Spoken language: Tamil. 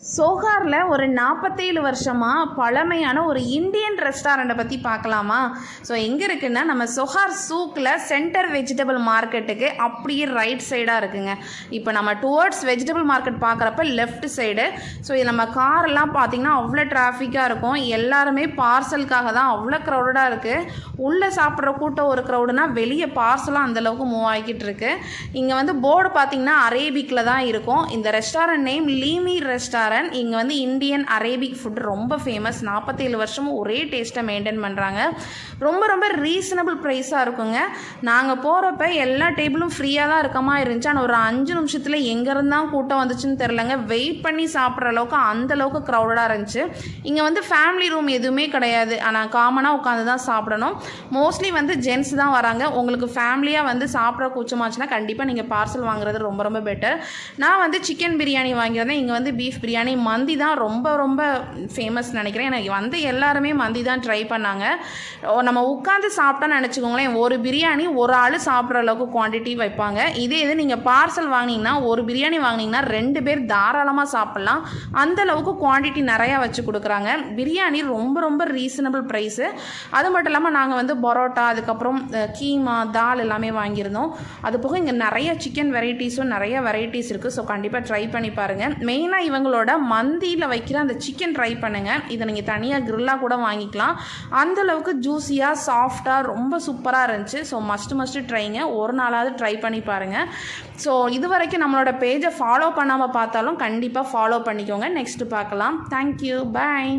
சோகாரில் ஒரு 47 வருஷமாக பழமையான ஒரு இந்தியன் ரெஸ்டாரண்ட்டை பற்றி பார்க்கலாமா? ஸோ எங்கே இருக்குன்னா நம்ம சொஹார் சூக்கில் சென்டர் வெஜிடபிள் மார்க்கெட்டுக்கு அப்படியே ரைட் சைடாக இருக்குங்க. இப்போ நம்ம டுவர்ட்ஸ் வெஜிடபிள் மார்க்கெட் பார்க்குறப்ப லெஃப்ட் சைடு. ஸோ இது நம்ம காரெல்லாம் பார்த்திங்கன்னா அவ்வளோ டிராஃபிக்காக இருக்கும். எல்லாருமே பார்சலுக்காக தான் அவ்வளோ க்ரௌடடாக இருக்குது. உள்ளே சாப்பிட்ற கூட்டம் ஒரு க்ரௌடுனா வெளியே பார்சலும் அந்தளவுக்கு மூவ் ஆகிக்கிட்டு இருக்கு. இங்கே போர்டு பார்த்திங்கன்னா அரேபிக்கில் தான் இருக்கும். இந்த ரெஸ்டாரண்ட் நேம் லீமி ரெஸ்டாரண்ட். இங்கே இந்தியன் அரேபிக் ஃபுட் ரொம்ப ஃபேமஸ். 47 வருஷமும் ஒரே டேஸ்ட்டை மெயின்டைன் பண்ணுறாங்க. ரொம்ப ரொம்ப ரீசனபிள் ப்ரைஸாக இருக்குங்க. நாங்கள் போகிறப்ப எல்லா டேபிளும் ஃப்ரீயாக தான் இருக்கமா இருந்துச்சு. ஆனால் ஒரு 5 நிமிஷத்தில் எங்கேருந்தான் கூட்டம் வந்துச்சுன்னு தெரிலங்க. வெயிட் பண்ணி சாப்பிட்ற அளவுக்கு அந்தளவுக்கு க்ரௌடடாக இருந்துச்சு. இங்கே ஃபேமிலி ரூம் எதுவுமே கிடையாது. ஆனால் காமனாக உட்காந்து தான் சாப்பிடணும். மோஸ்ட்லி ஜென்ஸ் தான் வராங்க. உங்களுக்கு ஃபேமிலியாக சாப்பிட்ற கூச்சமாச்சுன்னா கண்டிப்பாக நீங்கள் பார்சல் வாங்குறது ரொம்ப ரொம்ப பெட்டர். நான் சிக்கன் பிரியாணி வாங்கியிருந்தேன். இங்கே பீஃப் பிரியாணி, மந்தி தான் ரொம்ப ரொம்ப ஃபேமஸ் நினைக்கிறேன். எனக்கு எல்லாருமே மந்தி தான் ட்ரை பண்ணாங்க. நம்ம உட்காந்து சாப்பிட்டோன்னு நினச்சிக்கோங்களேன், ஒரு பிரியாணி ஒரு ஆள் சாப்பிட்ற அளவுக்கு குவான்டிட்டி வைப்பாங்க. இது நீங்கள் பார்சல் வாங்கினீங்கன்னா, ஒரு பிரியாணி வாங்கினீங்கன்னா 2 பேர் தாராளமாக சாப்பிட்லாம். அந்தளவுக்கு குவான்டிட்டி நிறையா வச்சு கொடுக்குறாங்க. பிரியாணி ரொம்ப ரொம்ப ரீசனபிள் ப்ரைஸு. அது மட்டும் இல்லாமல் நாங்கள் பரோட்டா, அதுக்கப்புறம் கீமா, தால் எல்லாமே வாங்கியிருந்தோம். அது போக இங்கே நிறைய சிக்கன் வெரைட்டிஸும் நிறைய வெரைட்டிஸ் இருக்குது. ஸோ கண்டிப்பாக ட்ரை பண்ணி பாருங்கள். மெயினாக இவங்களோட மந்தியில் வைக்கிற அந்த சிக்கன் ட்ரை பண்ணுங்கள். இதை நீங்கள் தனியாக கிரில்லாக கூட வாங்கிக்கலாம். அந்தளவுக்கு ஜூஸியாக சாஃப்டாக ரொம்ப சூப்பராக இருந்துச்சு. ஸோ மஸ்ட்டு ட்ரைங்க. ஒரு நாளாவது ட்ரை பண்ணி பாருங்கள். ஸோ இது வரைக்கும் நம்மளோட பேஜை ஃபாலோ பண்ணாமல் பார்த்தாலும் கண்டிப்பாக ஃபாலோ பண்ணிக்கோங்க. நெக்ஸ்ட்டு பார்க்கலாம். தேங்க்யூ, பாய்.